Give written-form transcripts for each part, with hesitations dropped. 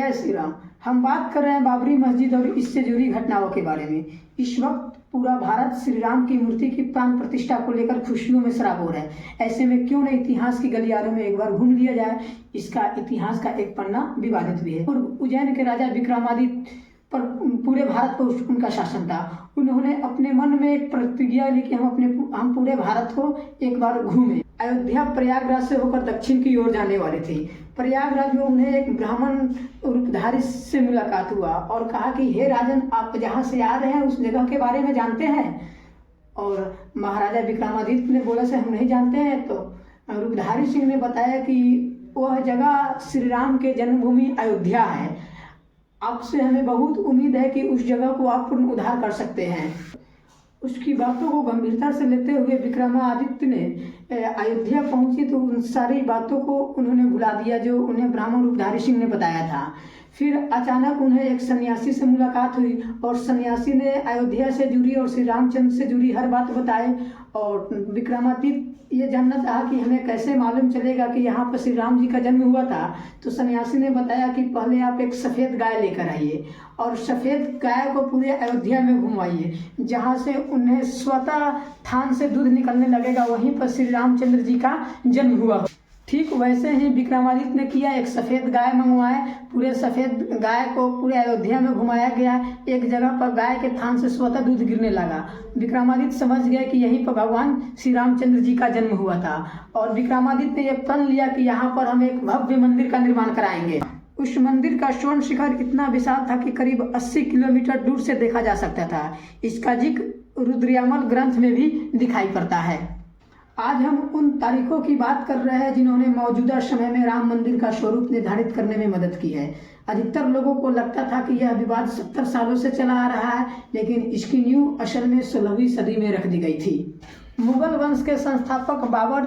जय श्री राम। हम बात कर रहे हैं बाबरी मस्जिद और इससे जुड़ी घटनाओं के बारे में। इस वक्त पूरा भारत श्री राम की मूर्ति की प्राण प्रतिष्ठा को लेकर खुशियों में सराबोर है। ऐसे में क्यों न इतिहास की गलियारों में एक बार घूम लिया जाए। इसका इतिहास का एक पन्ना विवादित भी है। और उज्जैन के राजा विक्रमादित्य पर पूरे भारत पर उनका शासन था। उन्होंने अपने मन में एक प्रतिज्ञा ली कि हम पूरे भारत को एक बार घूमें। अयोध्या प्रयागराज से होकर दक्षिण की ओर जाने वाले थे। प्रयागराज में उन्हें एक ब्राह्मण रूपधारी से मुलाकात हुआ और कहा कि हे राजन, आप जहाँ से आ रहे हैं उस जगह के बारे में जानते हैं? और महाराजा विक्रमादित्य ने बोला से हम नहीं जानते हैं। तो रूपधारी सिंह ने बताया कि वह जगह श्री राम के जन्मभूमि अयोध्या है। आपसे हमें बहुत उम्मीद है कि उस जगह को आप पुनरुद्धार कर सकते हैं। उसकी बातों को गंभीरता से लेते हुए विक्रमादित्य ने अयोध्या पहुंची तो उन सारी बातों को उन्होंने भुला दिया जो उन्हें ब्राह्मण रूपधारी सिंह ने बताया था। फिर अचानक उन्हें एक सन्यासी से मुलाकात हुई और सन्यासी ने अयोध्या से जुड़ी और श्री रामचंद्र से जुड़ी हर बात बताई। और विक्रमादित्य ये जानना चाहा कि हमें कैसे मालूम चलेगा कि यहाँ पर श्री राम जी का जन्म हुआ था। तो सन्यासी ने बताया कि पहले आप एक सफ़ेद गाय लेकर आइए और सफ़ेद गाय को पूरे अयोध्या में घुमाइए। जहाँ से उन्हें स्वतः थान से दूध निकलने लगेगा वहीं पर श्री रामचंद्र जी का जन्म हुआ। ठीक वैसे ही विक्रमादित्य ने किया। एक सफ़ेद गाय मंगवाए। पूरे सफ़ेद गाय को पूरे अयोध्या में घुमाया गया। एक जगह पर गाय के थान से स्वतः दूध गिरने लगा। विक्रमादित्य समझ गए कि यहीं पर भगवान श्री रामचंद्र जी का जन्म हुआ था। और विक्रमादित्य ने यह प्रण लिया कि यहाँ पर हम एक भव्य मंदिर का निर्माण कराएंगे। उस मंदिर का स्वर्ण शिखर इतना विशाल था कि करीब 80 किलोमीटर दूर से देखा जा सकता था। इसका जिक्र रुद्रयामल ग्रंथ में भी दिखाई पड़ता है। आज हम उन तारीखों की बात कर रहे हैं जिन्होंने मौजूदा समय में राम मंदिर का स्वरूप निर्धारित करने में मदद की है। अधिकतर लोगों को लगता था कि यह विवाद 70 सालों से चला आ रहा है, लेकिन इसकी नींव असल में 16वीं सदी में रख दी गई थी। मुगल वंश के संस्थापक बाबर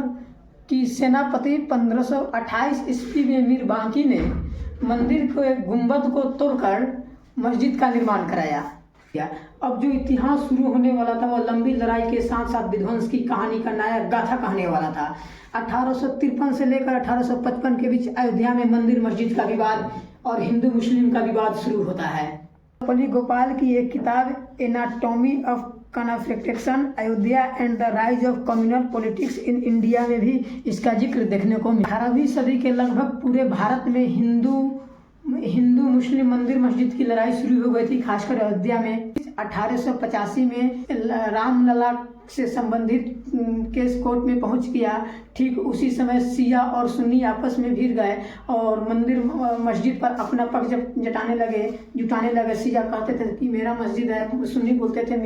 की सेनापति 1528 ईस्वी में मीर बांकी ने मंदिर को एक गुंबद को तोड़कर मस्जिद का निर्माण कराया। अब जो इतिहास शुरू होने वाला था वह लंबी लड़ाई के साथ साथ विध्वंस की कहानी का नायक गाथा कहने वाला था। 1853 से लेकर 1855 के बीच अयोध्या में मंदिर मस्जिद का विवाद और हिंदू मुस्लिम का विवाद शुरू होता है। पली गोपाल की एक किताब anatomy of confliction Ayodhya and the rise of communal politics in India में भी इसका जिक्र देखने को मिला। 18वीं सदी के लगभग पूरे भारत में हिंदू मुस्लिम मंदिर मस्जिद की लड़ाई शुरू हो गई थी, खासकर अयोध्या में। 1885 में रामलला से संबंधित केस कोर्ट में पहुंच गया। ठीक उसी समय शिया और सुन्नी आपस में भिड़ गए और मंदिर मस्जिद पर अपना पक्ष जुटाने लगे। शिया कहते थे कि मेरा मस्जिद है, सुन्नी बोलते थे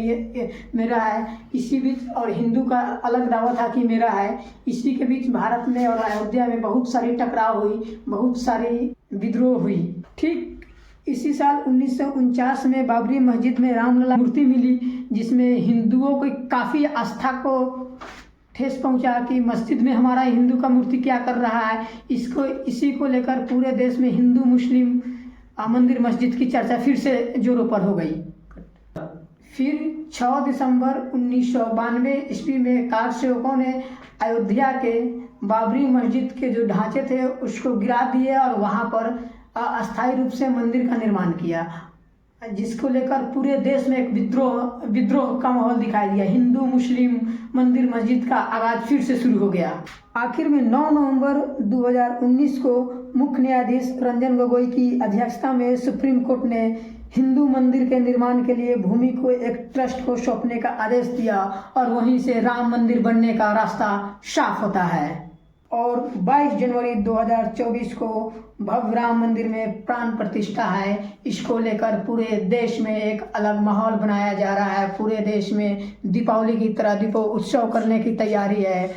मेरा है। इसी बीच और हिंदू का अलग दावा था कि मेरा है। इसी के बीच भारत में और अयोध्या में बहुत सारी टकराव हुई, बहुत सारी विद्रोह हुई। ठीक इसी साल 1949 में बाबरी मस्जिद में रामलला मूर्ति मिली, जिसमें हिंदुओं को काफ़ी आस्था को ठेस पहुंचा कि मस्जिद में हमारा हिंदू का मूर्ति क्या कर रहा है। इसी को लेकर पूरे देश में हिंदू मुस्लिम मंदिर मस्जिद की चर्चा फिर से जोरों पर हो गई। फिर 6 दिसंबर 1992 ईस्वी में कार सेवकों ने अयोध्या के बाबरी मस्जिद के जो ढांचे थे उसको गिरा दिए और वहाँ पर अस्थायी रूप से मंदिर का निर्माण किया, जिसको लेकर पूरे देश में एक विद्रोह का माहौल दिखाई दिया। हिंदू मुस्लिम मंदिर मस्जिद का आगाज फिर से शुरू हो गया। आखिर में 9 नवंबर 2019 को मुख्य न्यायाधीश रंजन गोगोई की अध्यक्षता में सुप्रीम कोर्ट ने हिंदू मंदिर के निर्माण के लिए भूमि को एक ट्रस्ट को सौंपने का आदेश दिया और वहीं से राम मंदिर बनने का रास्ता साफ होता है। और 22 जनवरी 2024 को भव्य राम मंदिर में प्राण प्रतिष्ठा है। इसको लेकर पूरे देश में एक अलग माहौल बनाया जा रहा है। पूरे देश में दीपावली की तरह दीपोत्सव करने की तैयारी है।